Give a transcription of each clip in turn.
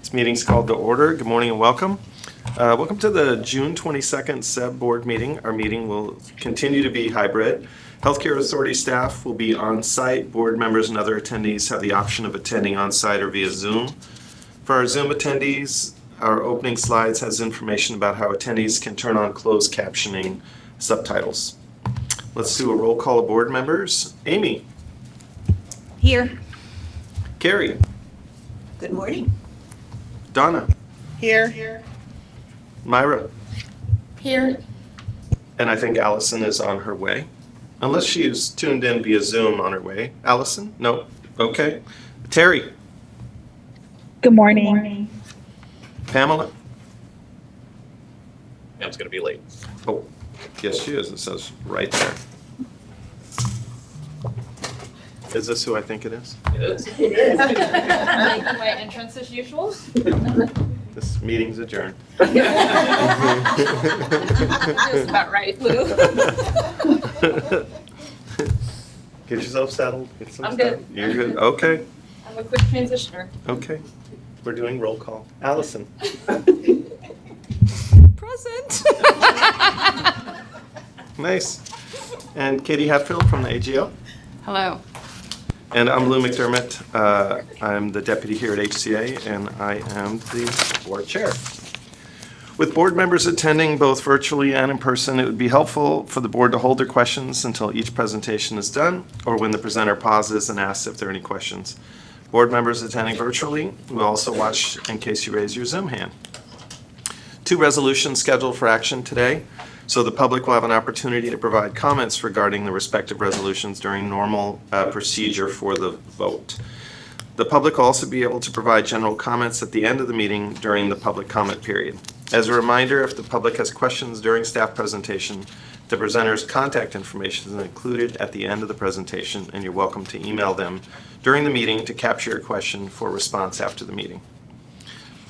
This meeting's called to order. Good morning and welcome. Welcome to the June 22nd SEB board meeting. Our meeting will continue to be hybrid. Healthcare Authority staff will be on site. Board members and other attendees have the option of attending on site or via Zoom. For our Zoom attendees, our opening slides has information about how attendees can turn on closed captioning subtitles. Let's do a roll call of board members. Amy. Here. Carrie. Good morning. Donna. Here. Myra. Here. And I think Allison is on her way. Unless she is tuned in via Zoom on her way. Allison? No? Okay. Terry. Good morning. Pamela. Pam's going to be late. Oh, yes, she is. It says right there. Is this who I think it is? It is. Making my entrance as usual. This meeting's adjourned. That's about right, Lou. Get yourself settled. Get some I'm good. stuff. You're good. Okay. I'm a quick transitioner. Okay. We're doing roll call. Allison. Present. Nice. And Katie Hatfield from the AGO. Hello. And I'm Lou McDermott. I'm the deputy here at HCA, and I am the board chair. With board members attending both virtually and in person, it would be helpful for the board to hold their questions until each presentation is done, or when the presenter pauses and asks if there are any questions. Board members attending virtually will also watch in case you raise your Zoom hand. 2 resolutions scheduled for action today. So the public will have an opportunity to provide comments regarding the respective resolutions during normal procedure for the vote. The public will also be able to provide general comments at the end of the meeting during the public comment period. As a reminder, if the public has questions during staff presentation, the presenter's contact information is included at the end of the presentation, and you're welcome to email them during the meeting to capture your question for response after the meeting.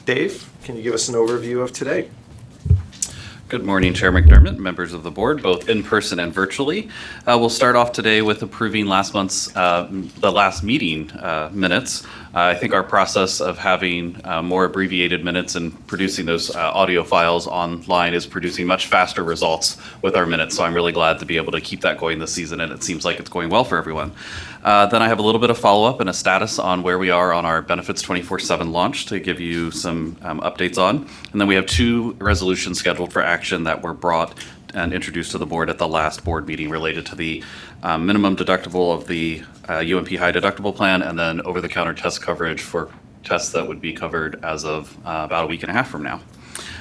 Dave, can you give us an overview of today? Good morning, Chair McDermott, members of the board, both in person and virtually. We'll start off today with approving last month's, the last meeting minutes. I think our process of having more abbreviated minutes and producing those audio files online is producing much faster results with our minutes. So I'm really glad to be able to keep that going this season, and it seems like it's going well for everyone. Then I have a little bit of follow-up and a status on where we are on our Benefits 24/7 launch to give you some updates on. And then we have 2 resolutions scheduled for action that were brought and introduced to the board at the last board meeting related to the minimum deductible of the UMP high deductible plan, and then over-the-counter test coverage for tests that would be covered as of about a week and a half from now.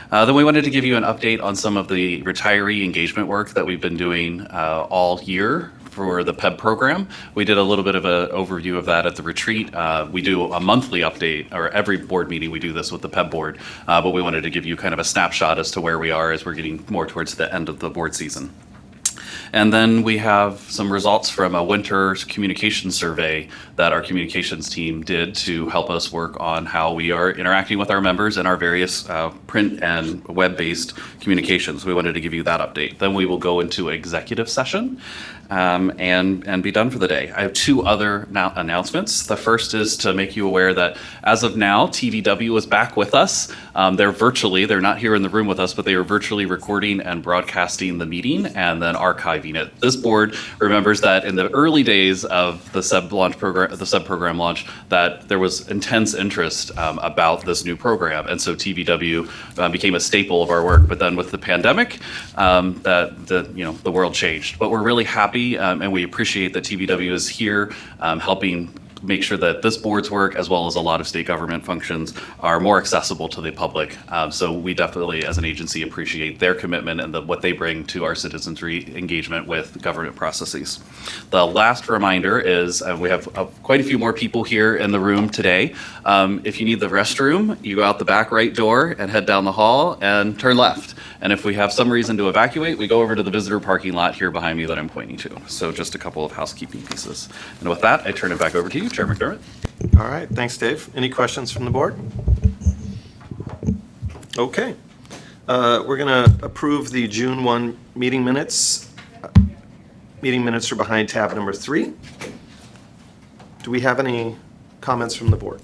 Then we wanted to give you an update on some of the retiree engagement work that we've been doing all year for the PEB program. We did a little bit of an overview of that at the retreat. We do a monthly update, or every board meeting we do this with the PEB board, but we wanted to give you kind of a snapshot as to where we are as we're getting more towards the end of the board season. And then we have some results from a winter communication survey that our communications team did to help us work on how we are interacting with our members in our various print and web-based communications. We wanted to give you that update. Then we will go into executive session and be done for the day. I have 2 other announcements. The first is to make you aware that as of now, TVW is back with us. They're not here in the room with us, but they are virtually recording and broadcasting the meeting and then archiving it. This board remembers that in the early days of the SEB program launch, that there was intense interest about this new program, and so TVW became a staple of our work. But then with the pandemic, the world changed. But we're really happy. And we appreciate that TVW is here helping make sure that this board's work, as well as a lot of state government functions, are more accessible to the public. So we definitely, as an agency, appreciate their commitment and what they bring to our citizenry engagement with government processes. The last reminder is we have quite a few more people here in the room today. If you need the restroom, you go out the back right door and head down the hall and turn left. And if we have some reason to evacuate, we go over to the visitor parking lot here behind me that I'm pointing to. So just a couple of housekeeping pieces. And with that, I turn it back over to you, Chair McDermott. All right, thanks, Dave. Any questions from the board? Okay. We're going to approve the June 1 meeting minutes. Meeting minutes are behind tab number 3. Do we have any comments from the board?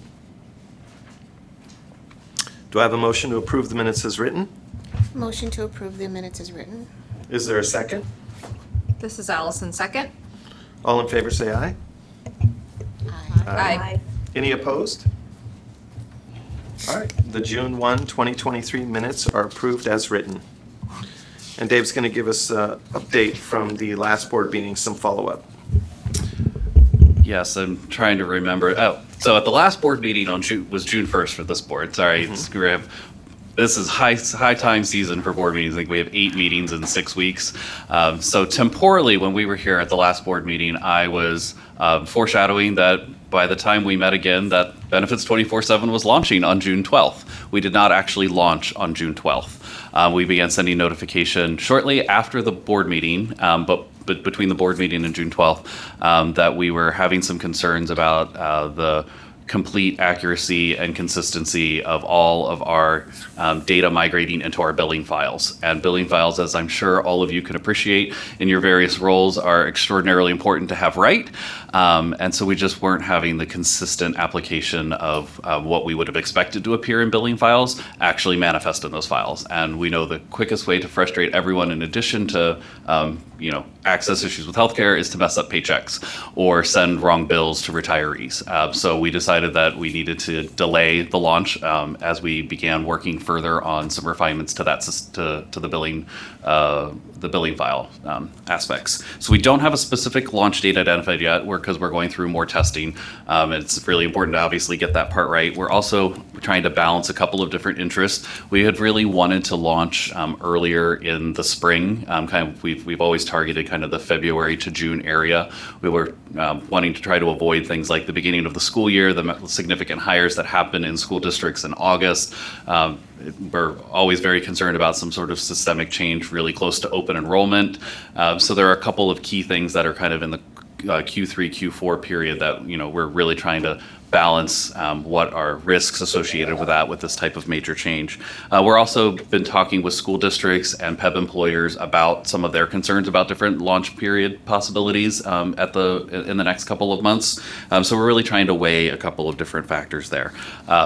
Do I have a motion to approve the minutes as written? Motion to approve the minutes as written. Is there a second? This is Allison, second. All in favor, say aye. Aye. Any opposed? All right, the June 1, 2023 minutes are approved as written. And Dave's going to give us an update from the last board meeting, some follow-up. Yes, I'm trying to remember. Oh, so at the last board meeting on June 1st for this board. Sorry, this is high time season for board meetings. I think we have 8 meetings in 6 weeks. So temporally, when we were here at the last board meeting, I was foreshadowing that by the time we met again, that Benefits 24/7 was launching on June 12th. We did not actually launch on June 12th. We began sending notification shortly after the board meeting, but between the board meeting and June 12th, that we were having some concerns about the complete accuracy and consistency of all of our data migrating into our billing files. And billing files, as I'm sure all of you can appreciate in your various roles, are extraordinarily important to have right. And so we just weren't having the consistent application of what we would have expected to appear in billing files actually manifest in those files. And we know the quickest way to frustrate everyone, in addition to access issues with healthcare, is to mess up paychecks or send wrong bills to retirees. So we decided that we needed to delay the launch as we began working further on some refinements to that to the billing file aspects. So we don't have a specific launch date identified yet, because we're going through more testing. It's really important to obviously get that part right. We're also trying to balance a couple of different interests. We had really wanted to launch earlier in the spring. We've always targeted kind of the February to June area. We were wanting to try to avoid things like the beginning of the school year, the significant hires that happen in school districts in August. We're always very concerned about some sort of systemic change really close to open enrollment. So there are a couple of key things that are kind of in the Q3, Q4 period that we're really trying to balance what are risks associated with that, with this type of major change. We're also been talking with school districts and PEB employers about some of their concerns about different launch period possibilities in the next couple of months. So we're really trying to weigh a couple of different factors there.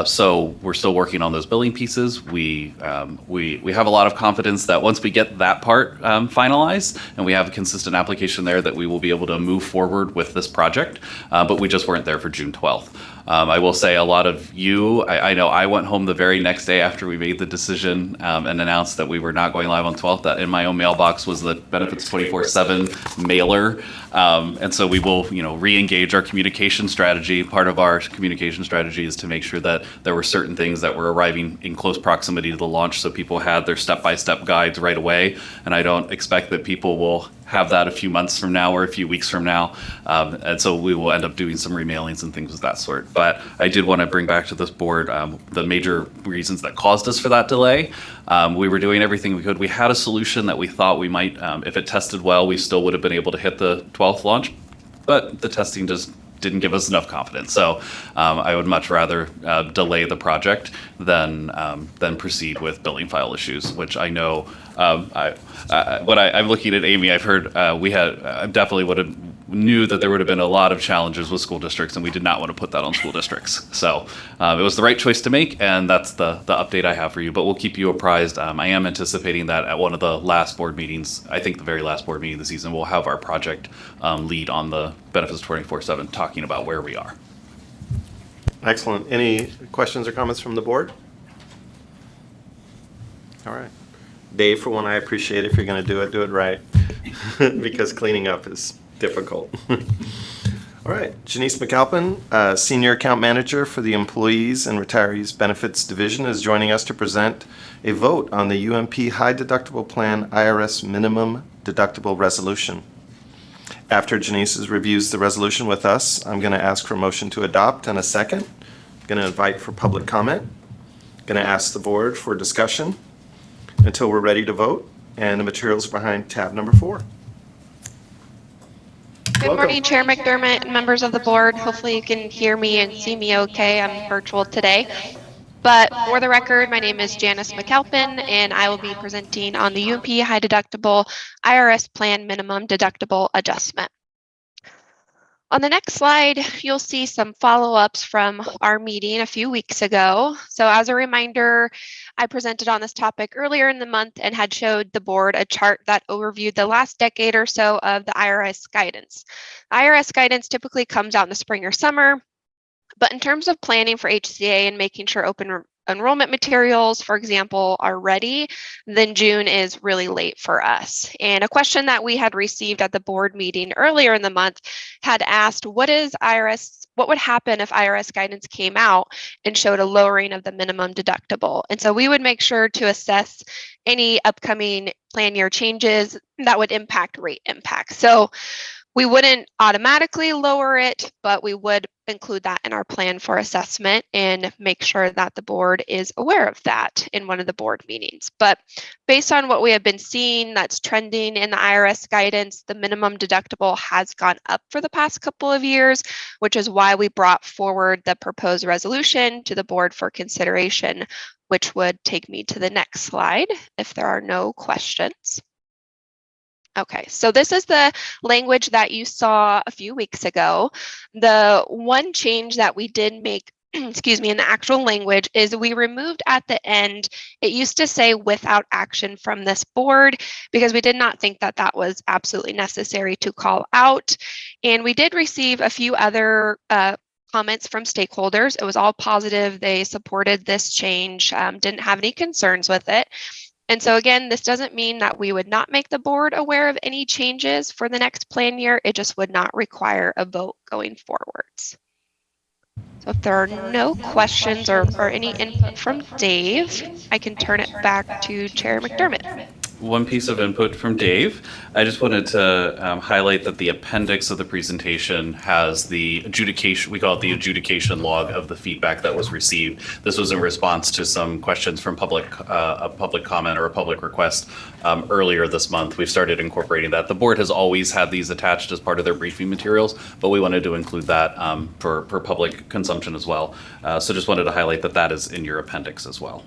So we're still working on those billing pieces. We have a lot of confidence that once we get that part finalized and we have a consistent application there, that we will be able to move forward with this project. But we just weren't there for June 12th. I will say a lot of you, I know I went home the very next day after we made the decision and announced that we were not going live on 12th. That in my own mailbox was the Benefits 24/7 mailer. And so we will, re-engage our communication strategy. Part of our communication strategy is to make sure that there were certain things that were arriving in close proximity to the launch, so people had their step-by-step guides right away. And I don't expect that people will have that a few months from now or a few weeks from now. And so we will end up doing some remailings and things of that sort. But I did want to bring back to this board the major reasons that caused us for that delay. We were doing everything we could. We had a solution that we thought we might, if it tested well, we still would have been able to hit the 12th launch, but the testing just didn't give us enough confidence. So I would much rather delay the project than proceed with billing file issues, which I know. I'm looking at Amy. I've heard I definitely would have knew that there would have been a lot of challenges with school districts, and we did not want to put that on school districts. So it was the right choice to make, and that's the update I have for you. But we'll keep you apprised. I am anticipating that at one of the last board meetings, I think the very last board meeting of the season, we'll have our project lead on the Benefits 24/7 talking about where we are. Excellent. Any questions or comments from the board? All right. Dave, for one, I appreciate if you're going to do it right, because cleaning up is difficult. All right. Janice McAlpin, Senior Account Manager for the Employees and Retirees Benefits Division, is joining us to present a vote on the UMP High Deductible Plan IRS Minimum Deductible Resolution. After Janice reviews the resolution with us, I'm going to ask for a motion to adopt and a second. I'm going to invite for public comment. Going to ask the board for discussion until we're ready to vote, and the materials are behind tab number 4. Good morning, Chair McDermott and members of the board. Hopefully you can hear me and see me okay. I'm virtual today. But for the record, my name is Janice McAlpin, and I will be presenting on the UMP High Deductible IRS Plan Minimum Deductible Adjustment. On the next slide, you'll see some follow-ups from our meeting a few weeks ago. So as a reminder, I presented on this topic earlier in the month and had showed the board a chart that overviewed the last decade or so of the IRS guidance. IRS guidance typically comes out in the spring or summer, but in terms of planning for HCA and making sure open enrollment materials, for example, are ready, then June is really late for us. And a question that we had received at the board meeting earlier in the month had asked, what would happen if IRS guidance came out and showed a lowering of the minimum deductible? And so we would make sure to assess any upcoming plan year changes that would impact rate impact. So we wouldn't automatically lower it, but we would include that in our plan for assessment and make sure that the board is aware of that in one of the board meetings. But based on what we have been seeing that's trending in the IRS guidance, the minimum deductible has gone up for the past couple of years, which is why we brought forward the proposed resolution to the board for consideration, which would take me to the next slide if there are no questions. Okay, so this is the language that you saw a few weeks ago. The one change that we did make, excuse me, in the actual language is we removed at the end, it used to say without action from this board because we did not think that that was absolutely necessary to call out. And we did receive a few other comments from stakeholders. It was all positive. They supported this change, didn't have any concerns with it. And so again, this doesn't mean that we would not make the board aware of any changes for the next plan year. It just would not require a vote going forwards. So if there are no questions or any input from Dave, I can turn it back to Chair McDermott. One piece of input from Dave. I just wanted to highlight that the appendix of the presentation has the adjudication, we call it the adjudication log of the feedback that was received. This was in response to some questions from a public comment or a public request earlier this month. We've started incorporating that. The board has always had these attached as part of their briefing materials, but we wanted to include that for public consumption as well. So just wanted to highlight that that is in your appendix as well.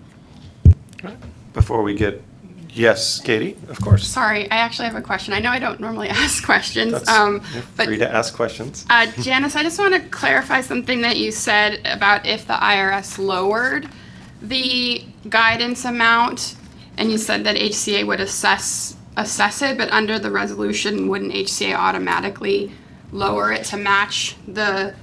Before we get, yes, Katie, of course. Sorry, I actually have a question. I know I don't normally ask questions, You're but free to ask questions. Janice, I just want to clarify something that you said about if the IRS lowered the guidance amount, and you said that HCA would assess it, but under the resolution, wouldn't HCA automatically lower it to match the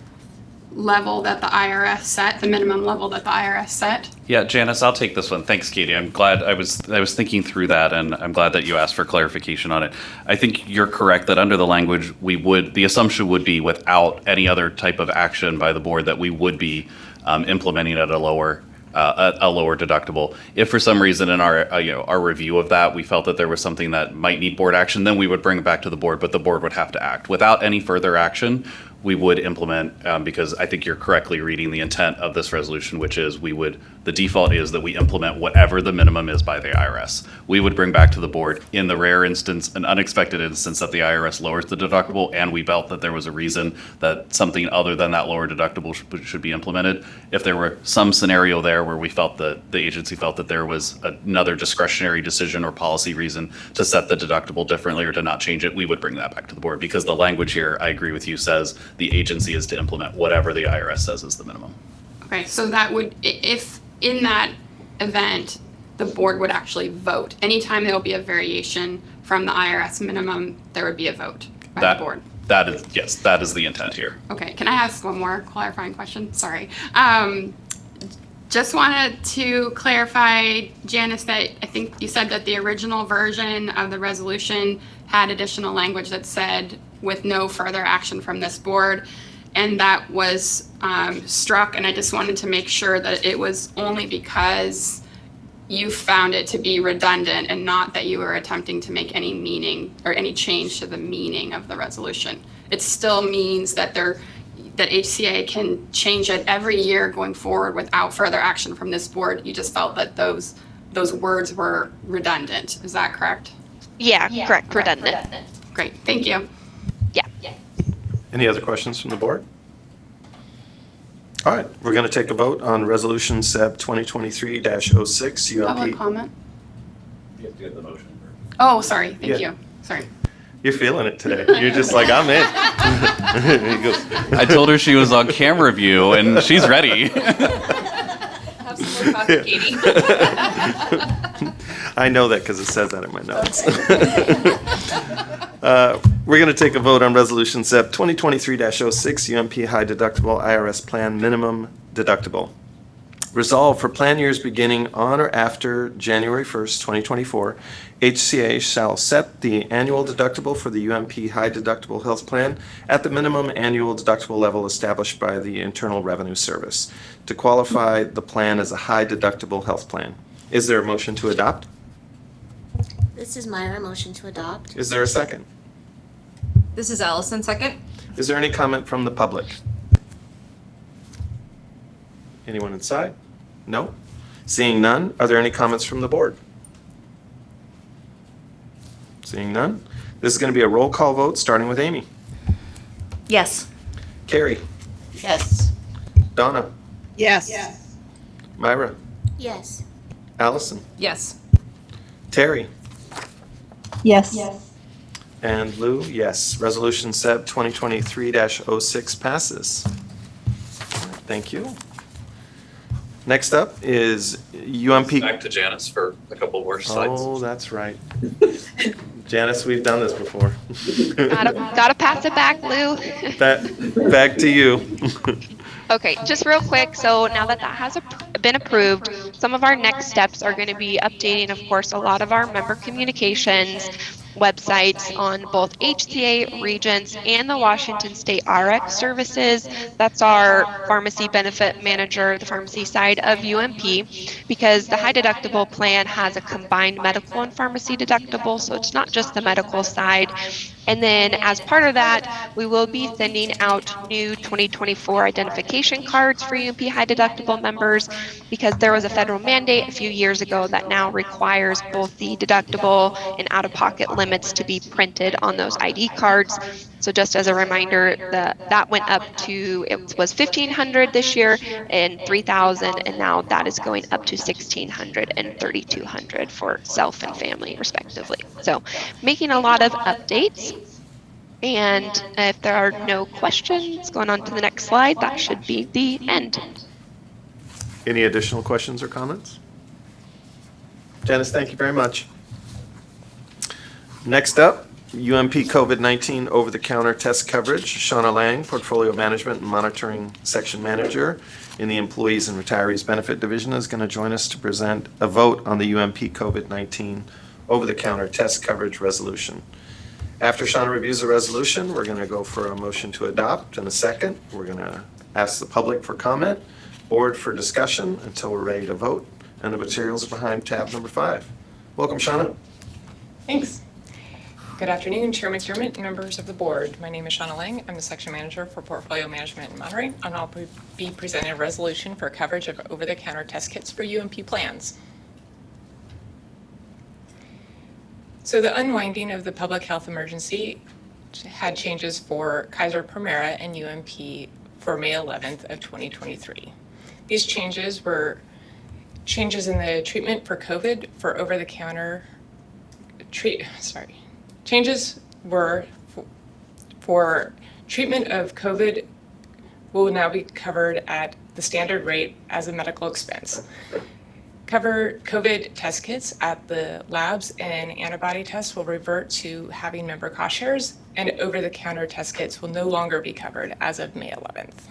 level that the IRS set, the minimum level that the IRS set? Yeah, Janice, I'll take this one. Thanks, Katie. I'm glad I was thinking through that, and I'm glad that you asked for clarification on it. I think you're correct that under the language, the assumption would be without any other type of action by the board that we would be implementing at a lower deductible. If for some reason in our review of that we felt that there was something that might need board action, then we would bring it back to the board, but the board would have to act. Without any further action, we would implement, because I think you're correctly reading the intent of this resolution, which is the default is that we implement whatever the minimum is by the IRS. We would bring back to the board in the rare instance, an unexpected instance that the IRS lowers the deductible and we felt that there was a reason that something other than that lower deductible should be implemented. If there were some scenario there where we felt that the agency felt that there was another discretionary decision or policy reason to set the deductible differently or to not change it, we would bring that back to the board because the language here, I agree with you, says the agency is to implement whatever the IRS says is the minimum. Okay, so that would, if in that event, the board would actually vote. Anytime there will be a variation from the IRS minimum, there would be a vote by the board. That is, yes, that is the intent here. Okay, can I ask one more clarifying question? Sorry. Just wanted to clarify, Janice, that I think you said that the original version of the resolution had additional language that said with no further action from this board, and that was struck, and I just wanted to make sure that it was only because you found it to be redundant and not that you were attempting to make any meaning or any change to the meaning of the resolution. It still means that that HCA can change it every year going forward without further action from this board. You just felt that those words were redundant. Is that correct? Yeah, correct, redundant. Great, thank you. Yeah. Any other questions from the board? All right, we're going to take a vote on Resolution SEB 2023-06 Public ULP. comment? You have to get the motion. Oh, sorry, thank Yeah. you. Sorry. You're feeling it today. You're just like, I'm in. He goes, I told her she was on camera view, and she's ready. Have some more coffee, Katie. I know that because it says that in my notes. We're going to take a vote on Resolution SEB 2023-06, UMP High Deductible IRS Plan Minimum Deductible. Resolved for plan years beginning on or after January 1st, 2024, HCA shall set the annual deductible for the UMP High Deductible Health Plan at the minimum annual deductible level established by the Internal Revenue Service to qualify the plan as a high deductible health plan. Is there a motion to adopt? This is Myra, motion to adopt. Is there a second? This is Allison, second. Is there any comment from the public? Anyone inside? No? Seeing none, are there any comments from the board? Seeing none, this is going to be a roll call vote, starting with Amy. Yes. Carrie? Yes. Donna? Yes. Myra? Yes. Allison? Yes. Terry? Yes. And Lou, yes. Resolution SEB 2023-06 passes. Thank you. Next up is UMP. Back to Janice for a couple more slides. Oh, that's right. Janice, we've done this before. Gotta pass it back, Lou. Back to you. Okay, just real quick, so now that that has been approved, some of our next steps are going to be updating, of course, a lot of our member communications websites on both HCA, Regents, and the Washington State RX services. That's our pharmacy benefit manager, the pharmacy side of UMP, because the high deductible plan has a combined medical and pharmacy deductible, so it's not just the medical side. And then as part of that, we will be sending out new 2024 identification cards for UMP high deductible members, because there was a federal mandate a few years ago that now requires both the deductible and out-of-pocket limits to be printed on those ID cards. So just as a reminder, that went up to, it was $1,500 this year and $3,000, and now that is going up to $1,600 and $3,200 for self and family respectively. So making a lot of updates. And if there are no questions, going on to the next slide, that should be the end. Any additional questions or comments? Janice, thank you very much. Next up, UMP COVID-19 over-the-counter test coverage. Shauna Lang, Portfolio Management and Monitoring Section Manager in the Employees and Retirees Benefit Division, is going to join us to present a vote on the UMP COVID-19 over-the-counter test coverage resolution. After Shauna reviews the resolution, we're going to go for a motion to adopt in a second. We're going to ask the public for comment, board for discussion until we're ready to vote, and the materials are behind tab number 5. Welcome, Shauna. Thanks. Good afternoon, Chair McDermott and members of the board. My name is Shauna Lang. I'm the Section Manager for Portfolio Management and Monitoring, and I'll be presenting a resolution for coverage of over-the-counter test kits for UMP plans. So the unwinding of the public health emergency had changes for Kaiser Permira and UMP for May 11th of 2023. These changes were changes in the treatment for COVID for over-the-counter Changes were for treatment of COVID will now be covered at the standard rate as a medical expense. Cover COVID test kits at the labs and antibody tests will revert to having member cost shares, and over-the-counter test kits will no longer be covered as of May 11th.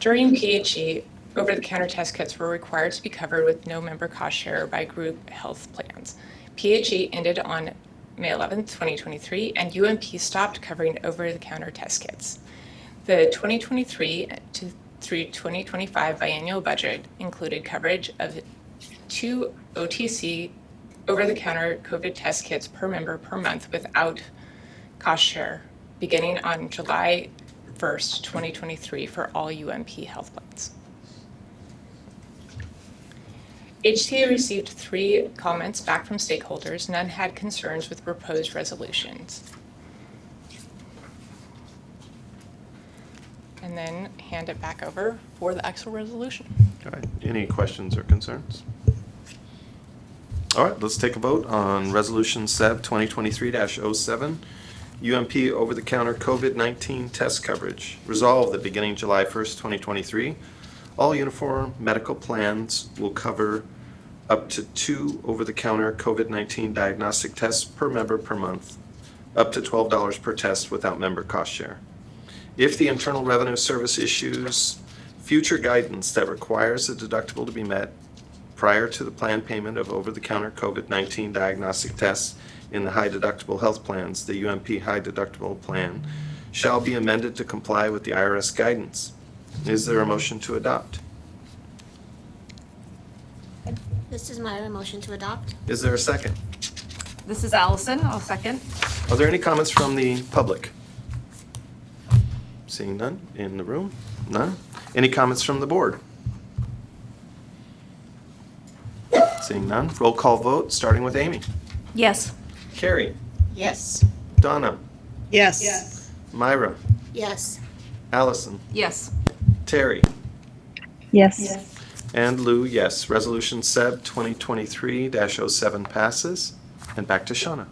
During PHE, over-the-counter test kits were required to be covered with no member cost share by group health plans. PHE ended on May 11th, 2023, and UMP stopped covering over-the-counter test kits. The 2023 through 2025 biannual budget included coverage of 2 OTC over-the-counter COVID test kits per member per month without cost share, beginning on July 1st, 2023 for all UMP health plans. HCA received 3 comments back from stakeholders. None had concerns with proposed resolutions. And then hand it back over for the actual resolution. All right. Any questions or concerns? All right, let's take a vote on Resolution SEB 2023-07, UMP over-the-counter COVID-19 test coverage. Resolved that beginning July 1st, 2023, all uniform medical plans will cover up to 2 over-the-counter COVID-19 diagnostic tests per member per month, up to $12 per test without member cost share. If the Internal Revenue Service issues future guidance that requires the deductible to be met prior to the planned payment of over-the-counter COVID-19 diagnostic tests in the high deductible health plans, the UMP high deductible plan shall be amended to comply with the IRS guidance. Is there a motion to adopt? This is Myra, motion to adopt. Is there a second? This is Allison. I'll second. Are there any comments from the public? Seeing none in the room? None? Any comments from the board? Seeing none, roll call vote, starting with Amy. Yes. Carrie, Yes. Donna, Yes. Myra, Yes. Allison, Yes. Terry, Yes. and Lou, yes. Resolution SEB 2023-07 passes. And back to Shauna.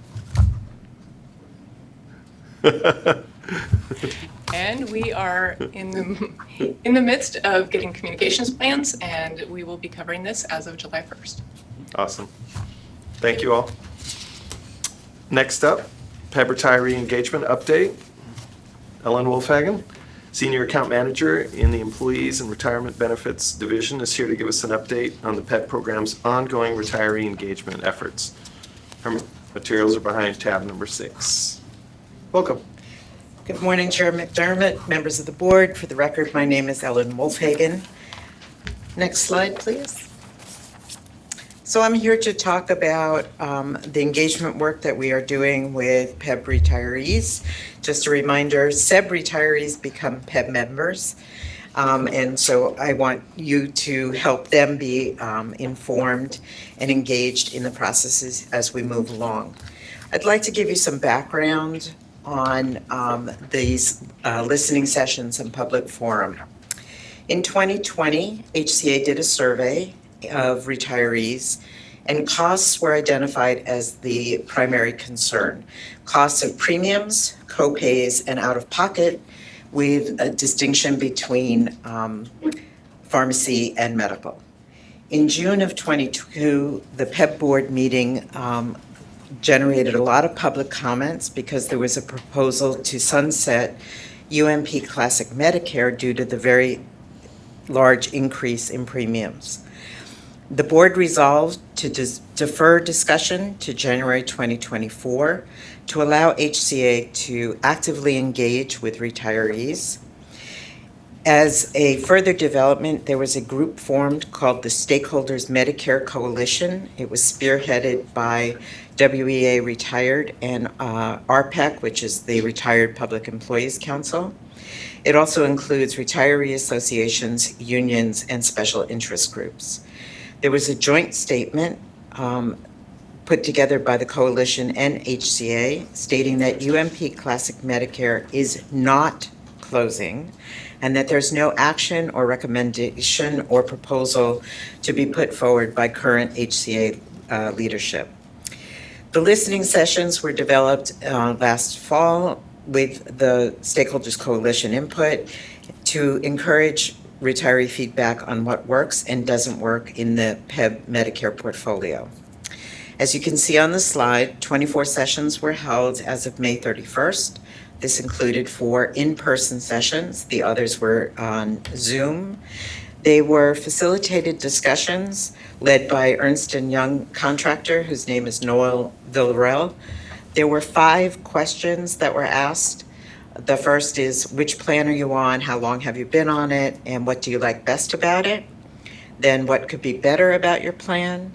And we are in the midst of getting communications plans, and we will be covering this as of July 1st. Awesome. Thank you all. Next up, PEB retiree engagement update. Ellen Wolfhagen, Senior Account Manager in the Employees and Retirement Benefits Division, is here to give us an update on the PEB program's ongoing retiree engagement efforts. Her materials are behind tab number 6. Welcome. Good morning, Chair McDermott, members of the board. For the record, my name is Ellen Wolfhagen. Next slide, please. So I'm here to talk about the engagement work that we are doing with PEB retirees. Just a reminder, SEB retirees become PEB members. And so I want you to help them be informed and engaged in the processes as we move along. I'd like to give you some background on these listening sessions and public forum. In 2020, HCA did a survey of retirees, and costs were identified as the primary concern. Costs of premiums, co-pays, and out-of-pocket, with a distinction between pharmacy and medical. In June of 22, the PEB board meeting generated a lot of public comments because there was a proposal to sunset UMP Classic Medicare due to the very large increase in premiums. The board resolved to defer discussion to January 2024 to allow HCA to actively engage with retirees. As a further development, there was a group formed called the Stakeholders Medicare Coalition. It was spearheaded by WEA Retired and RPEC, which is the Retired Public Employees Council. It also includes retiree associations, unions, and special interest groups. There was a joint statement put together by the coalition and HCA stating that UMP Classic Medicare is not closing and that there's no action or recommendation or proposal to be put forward by current HCA leadership. The listening sessions were developed last fall with the Stakeholders Coalition input to encourage retiree feedback on what works and doesn't work in the PEB Medicare portfolio. As you can see on the slide, 24 sessions were held as of May 31st. This included 4 in-person sessions. The others were on Zoom. They were facilitated discussions led by Ernst & Young contractor, whose name is Noel Villarreal. There were 5 questions that were asked. The first is, which plan are you on? How long have you been on it? And what do you like best about it? Then what could be better about your plan?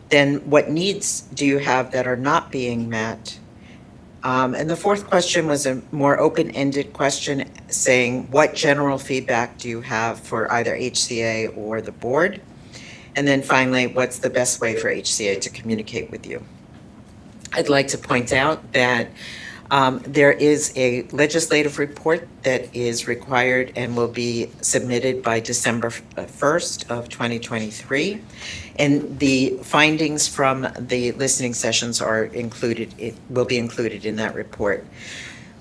Then what needs do you have that are not being met? And the 4th question was a more open-ended question saying, what general feedback do you have for either HCA or the board? And then finally, what's the best way for HCA to communicate with you? I'd like to point out that There is a legislative report that is required and will be submitted by December 1st of 2023. And the findings from the listening sessions are included, it will be included in that report.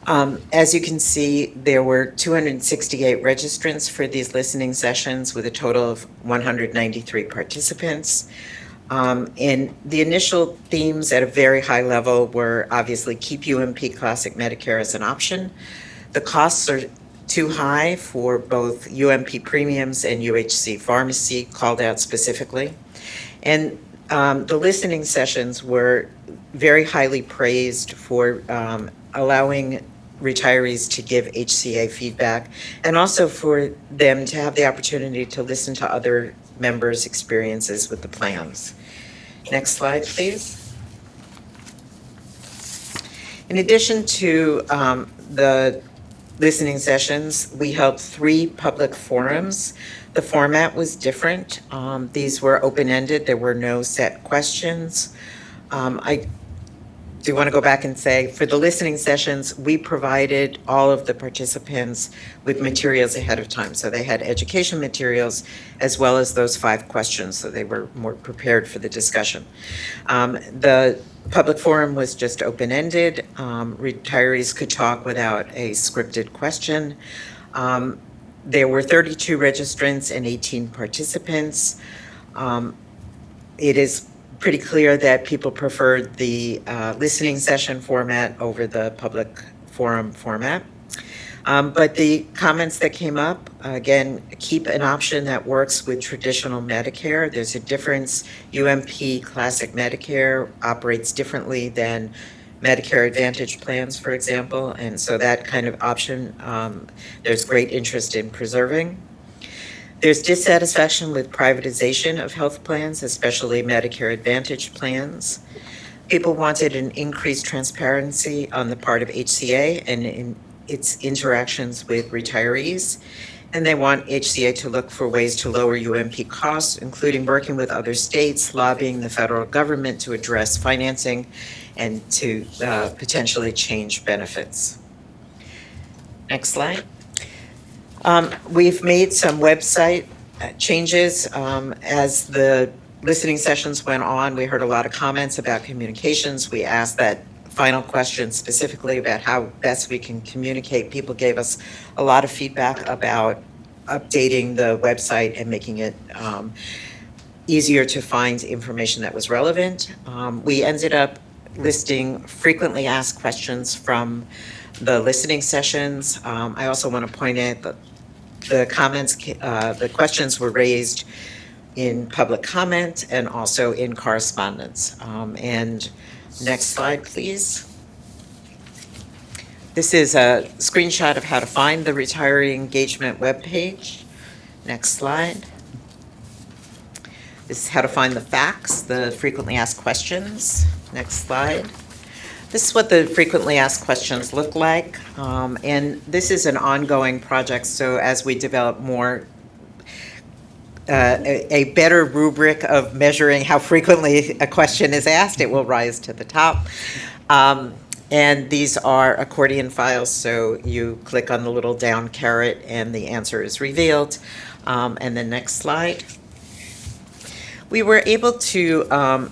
As you can see, there were 268 registrants for these listening sessions with a total of 193 participants. And the initial themes at a very high level were obviously keep UMP Classic Medicare as an option. The costs are too high for both UMP premiums and UHC pharmacy, called out specifically. And the listening sessions were very highly praised for allowing retirees to give HCA feedback, and also for them to have the opportunity to listen to other members' experiences with the plans. Next slide, please. In addition to the listening sessions, we held 3 public forums. The format was different. These were open-ended. There were no set questions. I do want to go back and say, for the listening sessions, we provided all of the participants with materials ahead of time. So they had education materials as well as those 5 questions, so they were more prepared for the discussion. The public forum was just open-ended. Retirees could talk without a scripted question. There were 32 registrants and 18 participants. It is pretty clear that people preferred the listening session format over the public forum format. But the comments that came up, again, keep an option that works with traditional Medicare. There's a difference. UMP Classic Medicare operates differently than Medicare Advantage plans, for example. And so that kind of option, there's great interest in preserving. There's dissatisfaction with privatization of health plans, especially Medicare Advantage plans. People wanted an increased transparency on the part of HCA and in its interactions with retirees. And they want HCA to look for ways to lower UMP costs, including working with other states, lobbying the federal government to address financing and to potentially change benefits. Next slide. We've made some website changes as the listening sessions went on. We heard a lot of comments about communications. We asked that final question specifically about how best we can communicate. People gave us a lot of feedback about updating the website and making it easier to find information that was relevant. We ended up listing frequently asked questions from the listening sessions. I also want to point out that the comments, the questions were raised in public comment and also in correspondence. And next slide, please. This is a screenshot of how to find the retiree engagement webpage. Next slide. This is how to find the facts, the frequently asked questions. Next slide. This is what the frequently asked questions look like. And this is an ongoing project, so as we develop more, a better rubric of measuring how frequently a question is asked, it will rise to the top. And these are accordion files, so you click on the little down caret and the answer is revealed. And the next slide. We were able to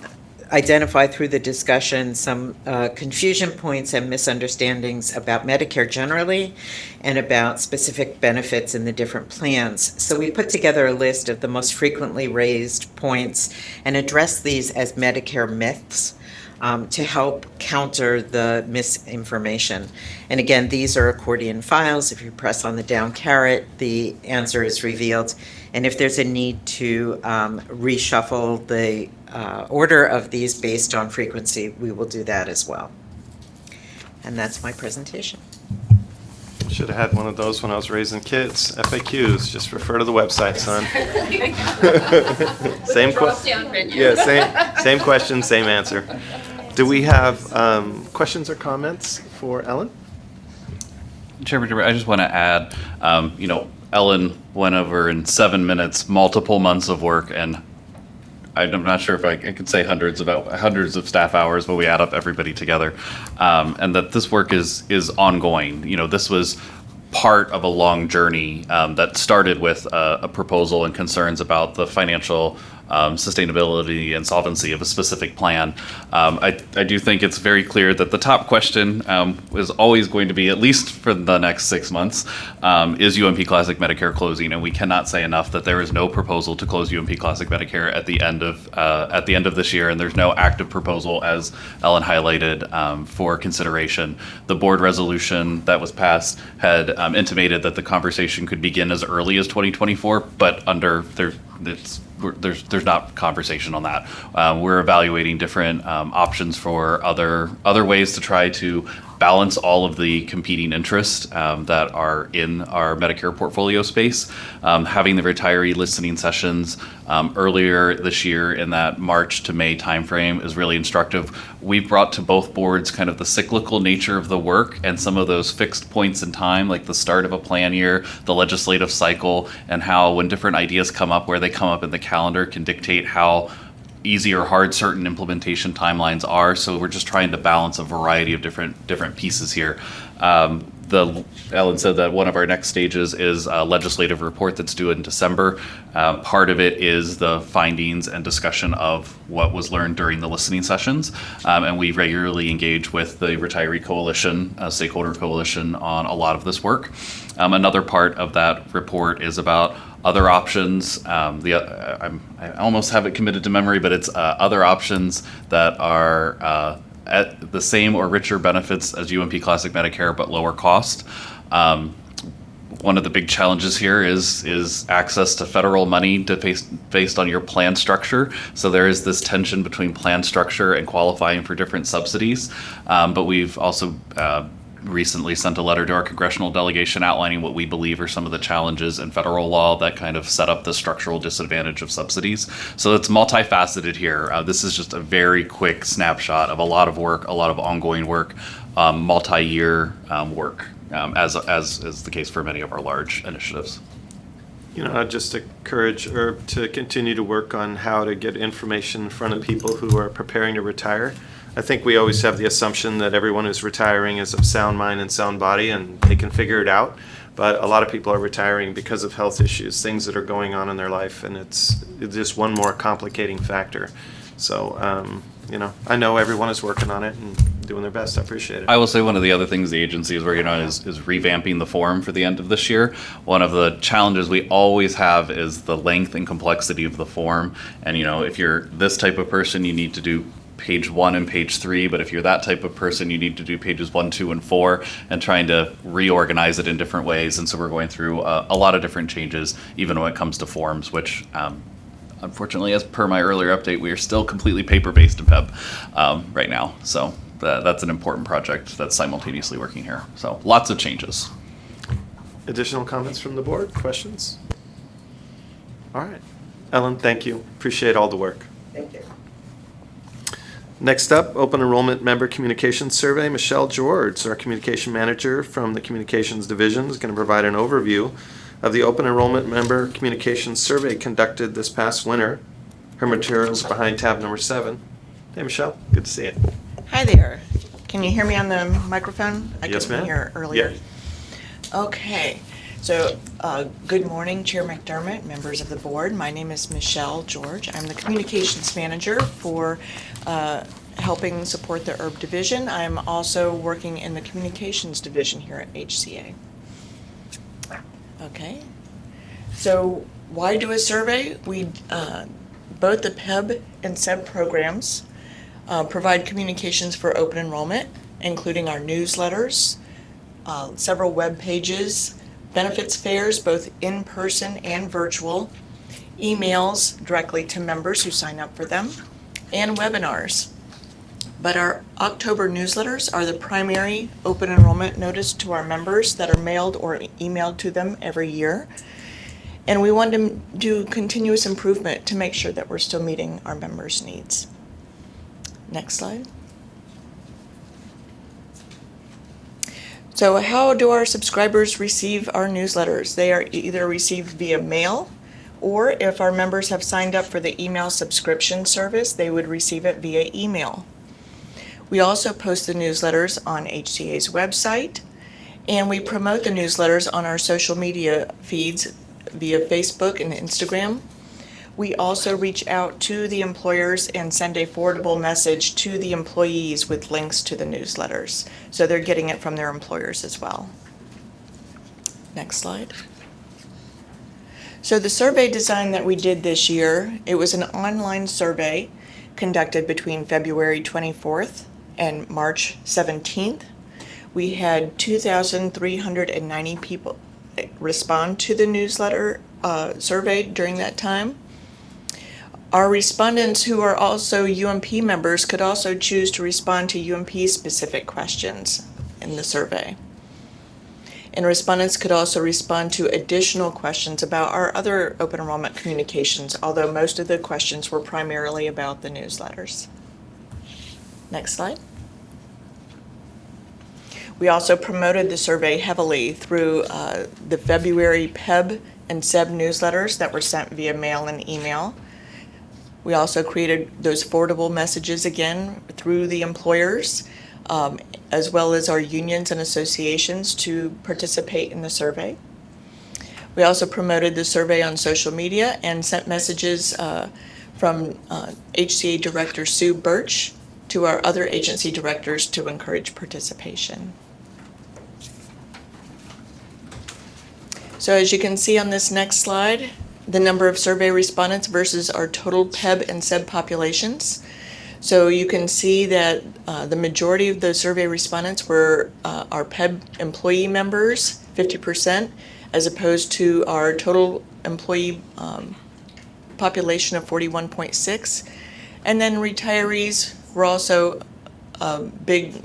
identify through the discussion some confusion points and misunderstandings about Medicare generally and about specific benefits in the different plans. So we put together a list of the most frequently raised points and addressed these as Medicare myths to help counter the misinformation. And again, these are accordion files. If you press on the down caret, the answer is revealed. And if there's a need to reshuffle the order of these based on frequency, we will do that as well. And that's my presentation. Should have had one of those when I was raising kids. FAQs, just refer to the website, son. Same question. Yeah, same question, same answer. Do we have questions or comments for Ellen? Chairman, I just want to add, Ellen went over in 7 minutes multiple months of work and I'm not sure if I could say hundreds of staff hours, but we add up everybody together, and that this work is ongoing. You know, this was part of a long journey that started with a proposal and concerns about the financial sustainability and solvency of a specific plan. I do think it's very clear that the top question is always going to be, at least for the next 6 months, is UMP Classic Medicare closing? And we cannot say enough that there is no proposal to close UMP Classic Medicare at the end of this year, and there's no active proposal, as Ellen highlighted, for consideration. The board resolution that was passed had intimated that the conversation could begin as early as 2024, but there's not conversation on that. We're evaluating different options for other ways to try to balance all of the competing interests that are in our Medicare portfolio space. Having the retiree listening sessions earlier this year in that March to May timeframe is really instructive. We've brought to both boards kind of the cyclical nature of the work and some of those fixed points in time, like the start of a plan year, the legislative cycle, and how when different ideas come up, where they come up in the calendar can dictate how easy or hard certain implementation timelines are. So we're just trying to balance a variety of different pieces here. Ellen said that one of our next stages is a legislative report that's due in December. Part of it is the findings and discussion of what was learned during the listening sessions. And we regularly engage with the Retiree Coalition, stakeholder coalition, on a lot of this work. Another part of that report is about other options. I almost have it committed to memory, but it's other options that are at the same or richer benefits as UMP Classic Medicare, but lower cost. One of the big challenges here is access to federal money based on your plan structure. So there is this tension between plan structure and qualifying for different subsidies. But we've also recently sent a letter to our congressional delegation outlining what we believe are some of the challenges in federal law that kind of set up the structural disadvantage of subsidies. So it's multifaceted here. This is just a very quick snapshot of a lot of work, a lot of ongoing work, multi-year work, as is the case for many of our large initiatives. You know, I'd just encourage Herb to continue to work on how to get information in front of people who are preparing to retire. I think we always have the assumption that everyone who's retiring is of sound mind and sound body and they can figure it out. But a lot of people are retiring because of health issues, things that are going on in their life, and it's just one more complicating factor. So, you know, I know everyone is working on it and doing their best. I appreciate it. I will say one of the other things the agency is working on is revamping the form for the end of this year. One of the challenges we always have is the length and complexity of the form. And, you know, if you're this type of person, you need to do page 1 and page 3, but if you're that type of person, you need to do pages 1, 2, and 4, and trying to reorganize it in different ways. And so we're going through a lot of different changes, even when it comes to forms, which unfortunately, as per my earlier update, we are still completely paper-based in PEB right now. So that's an important project that's simultaneously working here. So lots of changes. Additional comments from the board? Questions? All right. Ellen, thank you. Appreciate all the work. Thank you. Next up, Open Enrollment Member Communications Survey. Michelle George, our Communication Manager from the Communications Division, is going to provide an overview of the Open Enrollment Member Communications Survey conducted this past winter. Her materials are behind tab number 7. Hey, Michelle. Good to see you. Hi there. Can you hear me on the microphone? I Yes, couldn't ma'am. hear earlier. Yeah. Okay. So, good morning, Chair McDermott, members of the board. My name is Michelle George. I'm the Communications Manager for helping support the ERB division. I'm also working in the Communications division here at HCA. Okay. So, why do a survey? We both the PEB and SEB programs provide communications for open enrollment, including our newsletters, several web pages, benefits fairs, both in person and virtual, emails directly to members who sign up for them, and webinars. But our October newsletters are the primary open enrollment notice to our members that are mailed or emailed to them every year. And we want to do continuous improvement to make sure that we're still meeting our members' needs. Next slide. So how do our subscribers receive our newsletters? They are either received via mail Or if our members have signed up for the email subscription service, they would receive it via email. We also post the newsletters on HCA's website, and we promote the newsletters on our social media feeds via Facebook and Instagram. We also reach out to the employers and send a forwardable message to the employees with links to the newsletters. So they're getting it from their employers as well. Next slide. So the survey design that we did this year, it was an online survey conducted between February 24th and March 17th. We had 2,390 people respond to the newsletter survey during that time. Our respondents who are also UMP members could also choose to respond to UMP-specific questions in the survey. And respondents could also respond to additional questions about our other open enrollment communications, although most of the questions were primarily about the newsletters. Next slide. We also promoted the survey heavily through the February PEB and SEB newsletters that were sent via mail and email. We also created those forwardable messages again through the employers, as well as our unions and associations to participate in the survey. We also promoted the survey on social media and sent messages from HCA Director Sue Birch to our other agency directors to encourage participation. So as you can see on this next slide, the number of survey respondents versus our total PEB and SEB populations. So you can see that the majority of the survey respondents were our PEB employee members, 50%, as opposed to our total employee population of 41.6. And then retirees were also a big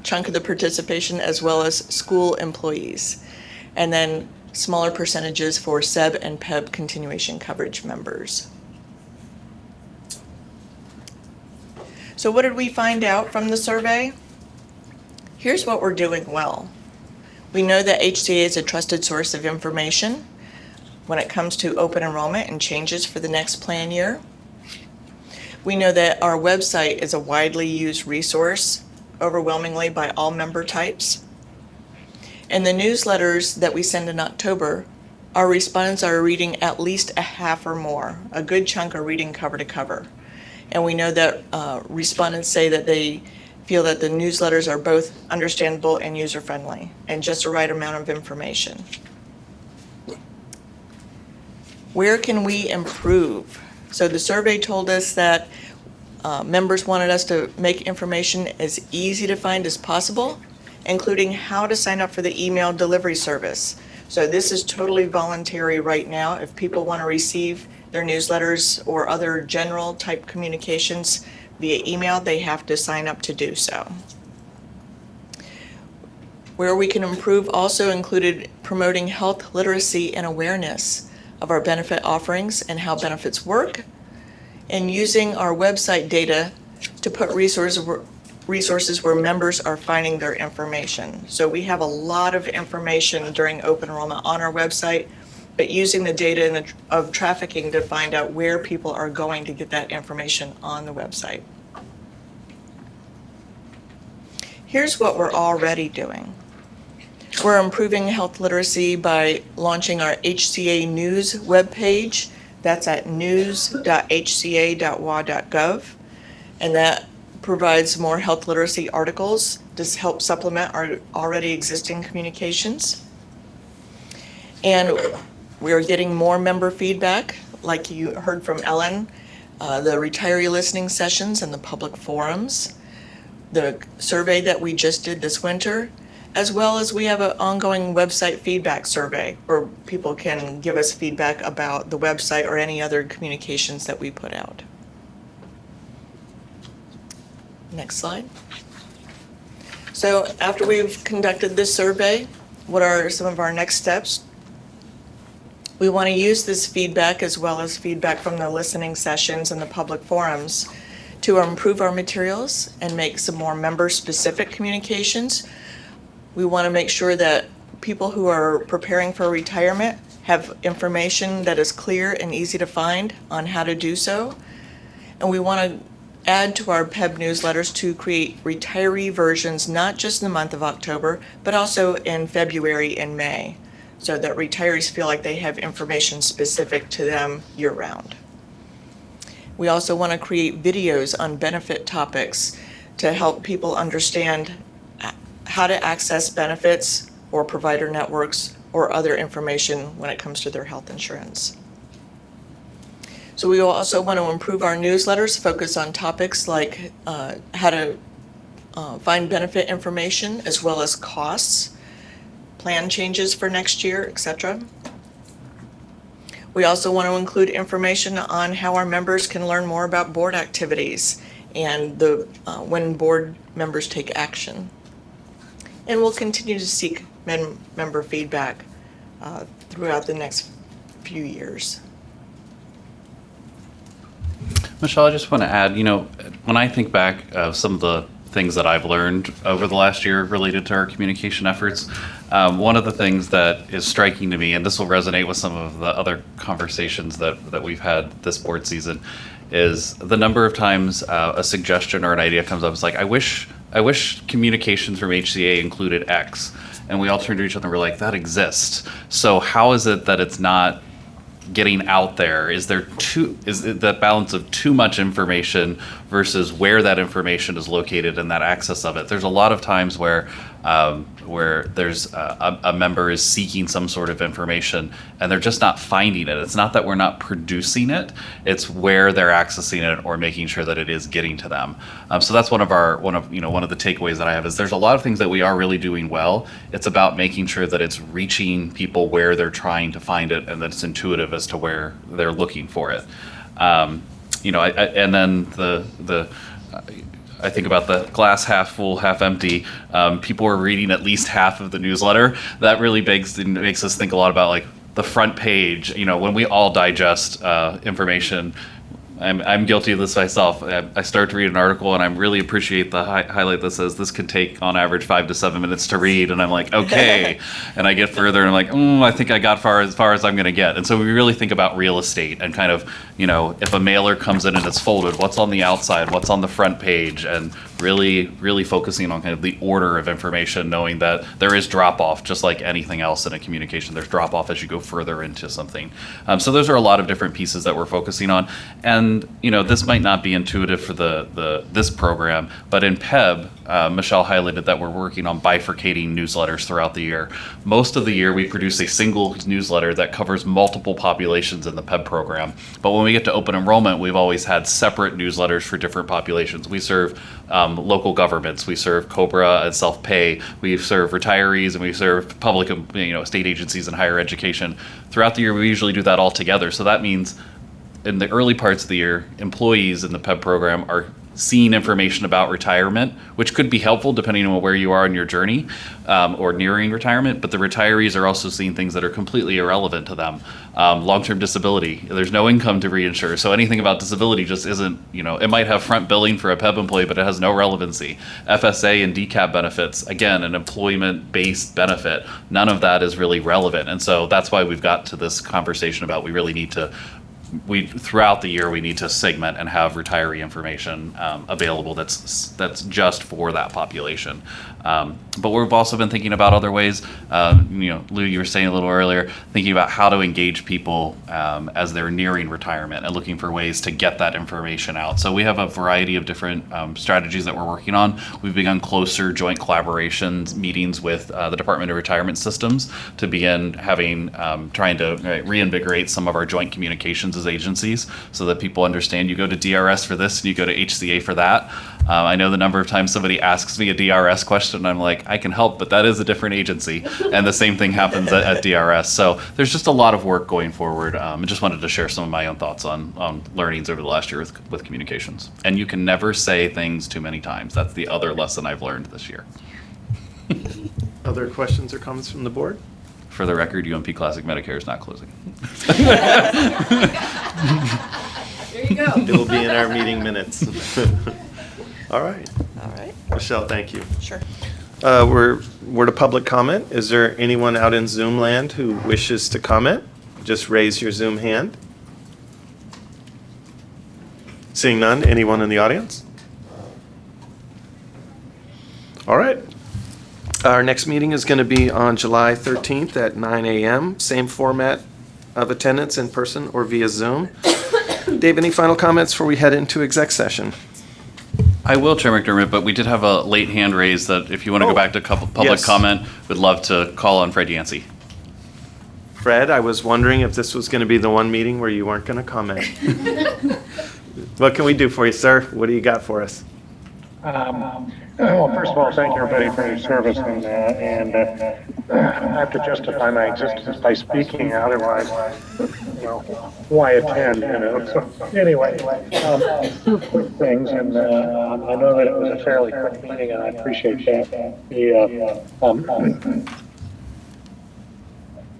chunk of the participation, as well as school employees. And then smaller percentages for SEB and PEB continuation coverage members. So what did we find out from the survey? Here's what we're doing well. We know that HCA is a trusted source of information when it comes to open enrollment and changes for the next plan year. We know that our website is a widely used resource, overwhelmingly by all member types. In the newsletters that we send in October, our respondents are reading at least a half or more. A good chunk are reading cover to cover. And we know that respondents say that they feel that the newsletters are both understandable and user-friendly, and just the right amount of information. Where can we improve? So the survey told us that members wanted us to make information as easy to find as possible, including how to sign up for the email delivery service. So this is totally voluntary right now. If people want to receive their newsletters or other general type communications via email, they have to sign up to do so. Where we can improve also included promoting health literacy and awareness of our benefit offerings and how benefits work, and using our website data to put resources where members are finding their information. So we have a lot of information during open enrollment on our website, but using the data of trafficking to find out where people are going to get that information on the website. Here's what we're already doing. We're improving health literacy by launching our HCA News webpage. That's at news.hca.wa.gov, and that provides more health literacy articles to help supplement our already existing communications. And we are getting more member feedback, like you heard from Ellen, the retiree listening sessions and the public forums, the survey that we just did this winter, as well as we have an ongoing website feedback survey where people can give us feedback about the website or any other communications that we put out. Next slide. So after we've conducted this survey, what are some of our next steps? We want to use this feedback as well as feedback from the listening sessions and the public forums to improve our materials and make some more member-specific communications. We want to make sure that people who are preparing for retirement have information that is clear and easy to find on how to do so. And we want to add to our PEB newsletters to create retiree versions, not just in the month of October, but also in February and May, so that retirees feel like they have information specific to them year-round. We also want to create videos on benefit topics to help people understand how to access benefits or provider networks or other information when it comes to their health insurance. So we will also want to improve our newsletters, focus on topics like how to find benefit information as well as costs, plan changes for next year, etc. We also want to include information on how our members can learn more about board activities and when board members take action. And we'll continue to seek member feedback throughout the next few years. Michelle, I just want to add, when I think back of some of the things that I've learned over the last year related to our communication efforts, one of the things that is striking to me, and this will resonate with some of the other conversations that we've had this board season, is the number of times a suggestion or an idea comes up. It's like, I wish communications from HCA included X. And we all turn to each other and we're like, that exists. So how is it that it's not getting out there? Is it that balance of too much information versus where that information is located and that access of it? There's a lot of times where there's a member is seeking some sort of information and they're just not finding it. It's not that we're not producing it, it's where they're accessing it or making sure that it is getting to them. So that's one of the takeaways that I have is there's a lot of things that we are really doing well. It's about making sure that it's reaching people where they're trying to find it and that it's intuitive as to where they're looking for it. And then I think about the glass half full, half empty. People are reading at least half of the newsletter. That really makes us think a lot about like the front page. When we all digest information, I'm guilty of this myself. I start to read an article and I really appreciate the highlight that says this could take on average 5 to 7 minutes to read, and I'm like, okay. And I get further and I'm like, I think I got as far as I'm going to get. And so we really think about real estate and kind of, if a mailer comes in and it's folded, what's on the outside, what's on the front page, and really focusing on kind of the order of information, knowing that there is drop off, just like anything else in a communication. There's drop off as you go further into something. So those are a lot of different pieces that we're focusing on. And this might not be intuitive for this program, but in PEB, Michelle highlighted that we're working on bifurcating newsletters throughout the year. Most of the year, we produce a single newsletter that covers multiple populations in the PEB program. But when we get to open enrollment, we've always had separate newsletters for different populations. We serve local governments, we serve COBRA and self-pay, we serve retirees, and we serve public, state agencies and higher education. Throughout the year, we usually do that all together. So that means in the early parts of the year, employees in the PEB program are seeing information about retirement, which could be helpful depending on where you are in your journey or nearing retirement. But the retirees are also seeing things that are completely irrelevant to them. Long-term disability, there's no income to reinsure. So anything about disability just isn't, it might have front billing for a PEB employee, but it has no relevancy. FSA and DCAP benefits, again, an employment-based benefit. None of that is really relevant. And so that's why we've got to this conversation about we really need to throughout the year we need to segment and have retiree information available that's just for that population. But we've also been thinking about other ways. Lou, you were saying a little earlier, thinking about how to engage people as they're nearing retirement and looking for ways to get that information out. So we have a variety of different strategies that we're working on. We've begun closer joint collaborations meetings with the Department of Retirement Systems to begin trying to reinvigorate some of our joint communications as agencies so that people understand you go to DRS for this and you go to HCA for that. I know the number of times somebody asks me a DRS question and I'm like, I can help, but that is a different agency. And the same thing happens at DRS. So there's just a lot of work going forward. I just wanted to share some of my own thoughts on learnings over the last year with communications. And you can never say things too many times. That's the other lesson I've learned this year. Other questions or comments from the board? For the record, UMP Classic Medicare is not closing. There you go. It will be in our meeting minutes. All right. All right, Michelle, thank you. sure. We're to public comment. Is there anyone out in Zoom land who wishes to comment? just raise your Zoom hand. Seeing none, anyone in the audience? All right. Our next meeting is going to be on July 13th at 9 a.m. Same format of attendance, in person or via Zoom. Dave, any final comments before we head into exec session? I will, Chair McDermott, but we did have a late hand raised that if you want to go back to public yes. comment, would love to call on Fred Yancey. Fred, I was wondering if this was going to be the one meeting where you weren't going to comment. What can we do for you, sir? What do you got for us? Well, first of all, thank you everybody for your service, and I have to justify my existence by speaking. Otherwise, why attend? So anyway, two quick things, and I know that it was a fairly quick meeting, and I appreciate that.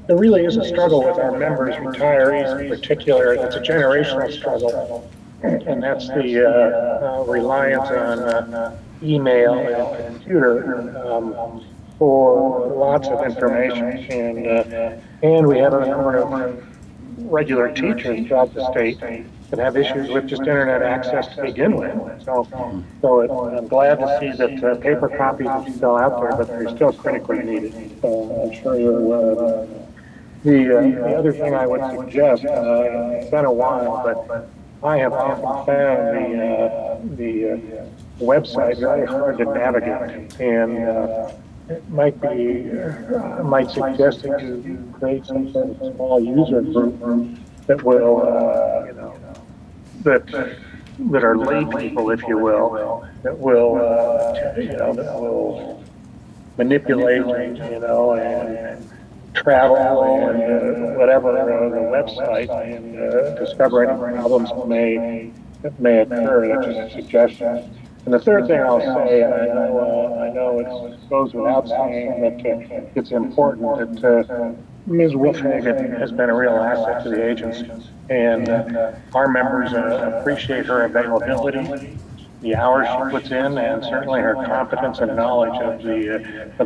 There really is a struggle with our members, retirees in particular. It's a generational struggle, and that's the reliance on email and computer for lots of information, and we have a number of regular teachers throughout the state that have issues with just internet access to begin with. So I'm glad to see that paper copies are still out there, but they're still critically needed. So I'm sure you're aware of that. The other thing I would suggest, it's been a while, but I have often found the website very hard to navigate, and it might be, I might suggest that you create some sort of small user group that will, that are lay people, if you will, that will, that will manipulate, and travel and whatever the website and discover any problems that may occur. That's just a suggestion. And the third thing I'll say, and I know it goes without saying, that it's important that Ms. Wolfhagen has been a real asset to the agency, and our members appreciate her availability, the hours she puts in, and certainly her competence and knowledge of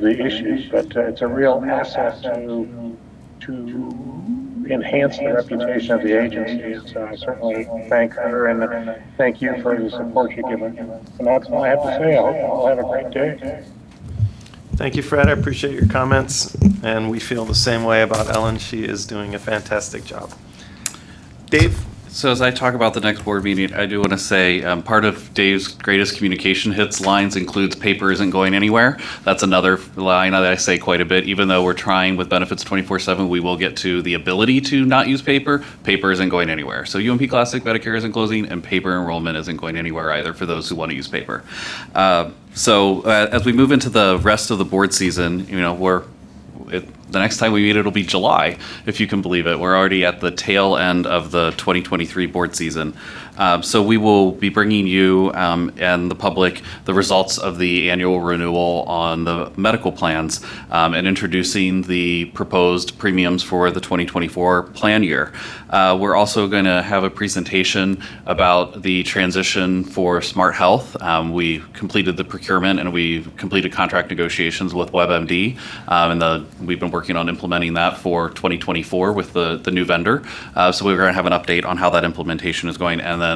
the issues. But it's a real asset to enhance the reputation of the agency. And so I certainly thank her and thank you for the support you've given. And that's all I have to say. I hope you all have a great day. Thank you, Fred. I appreciate your comments, and we feel the same way about Ellen. She is doing a fantastic job. Dave? So as I talk about the next board meeting, I do want to say part of Dave's greatest communication hits lines includes paper isn't going anywhere. That's another line that I say quite a bit. Even though we're trying with benefits 24/7, we will get to the ability to not use paper. Paper isn't going anywhere. So UMP Classic Medicare isn't closing, and paper enrollment isn't going anywhere either for those who want to use paper. So as we move into the rest of the board season, the next time we meet, it'll be July, if you can believe it. We're already at the tail end of the 2023 board season. So we will be bringing you and the public the results of the annual renewal on the medical plans and introducing the proposed premiums for the 2024 plan year. We're also going to have a presentation about the transition for Smart Health. We completed the procurement and we completed contract negotiations with WebMD, and we've been working on implementing that for 2024 with the new vendor. So we're going to have an update on how that implementation is going, and then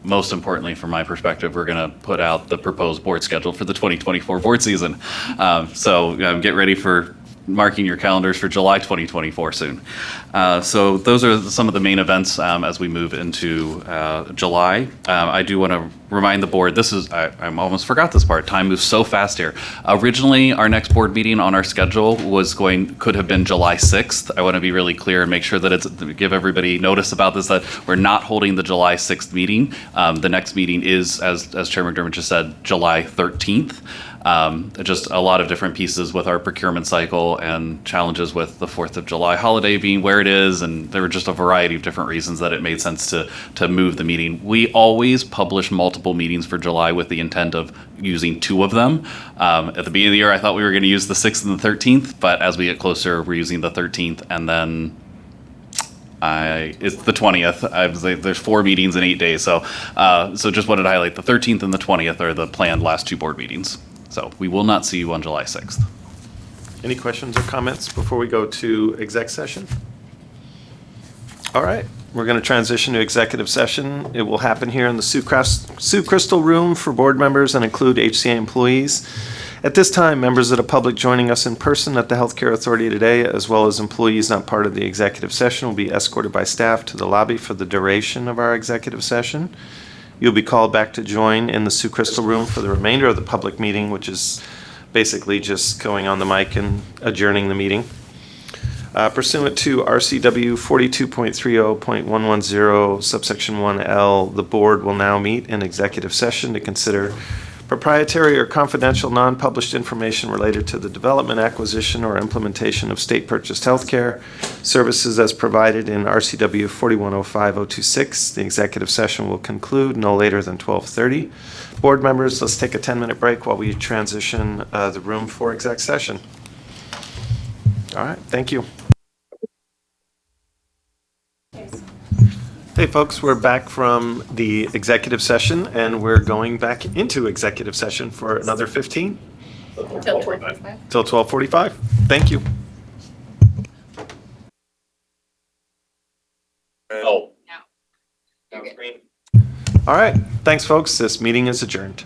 most importantly, from my perspective, we're going to put out the proposed board schedule for the 2024 board season. So get ready for marking your calendars for July 2024 soon. So those are some of the main events as we move into July. I do want to remind the board, I almost forgot this part. Time moves so fast here. Originally, our next board meeting on our schedule could have been July 6th. I want to be really clear and make sure that give everybody notice about this, that we're not holding the July 6th meeting. The next meeting is, as Chair McDermott just said, July 13th. Just a lot of different pieces with our procurement cycle and challenges with the 4th of July holiday being where it is, and there were just a variety of different reasons that it made sense to move the meeting. We always publish multiple meetings for July with the intent of using 2 of them. At the beginning of the year, I thought we were going to use the 6th and the 13th, but as we get closer, we're using the 13th, and then it's the 20th. I was like, there's 4 meetings in 8 days, so just wanted to highlight the 13th and the 20th are the planned last 2 board meetings. So we will not see you on July 6th. Any questions or comments before we go to exec session? All right, we're going to transition to executive session. It will happen here in the Sue Crystal Room for board members and include HCA employees. At this time, members of the public joining us in person at the Healthcare Authority today, as well as employees not part of the executive session, will be escorted by staff to the lobby for the duration of our executive session. You'll be called back to join in the Sue Crystal Room for the remainder of the public meeting, which is basically just going on the mic and adjourning the meeting. Pursuant to RCW 42.30.110 subsection 1L, the board will now meet in executive session to consider proprietary or confidential non-published information related to the development, acquisition, or implementation of state-purchased healthcare services as provided in RCW 4105.026. The executive session will conclude no later than 12:30. Board members, let's take a 10-minute break while we transition the room for exec session. All right, thank you. Hey folks, we're back from the executive session and we're going back into executive session for another 15 Till 12:45. till 12:45. Thank you. Oh. All right, thanks folks. This meeting is adjourned.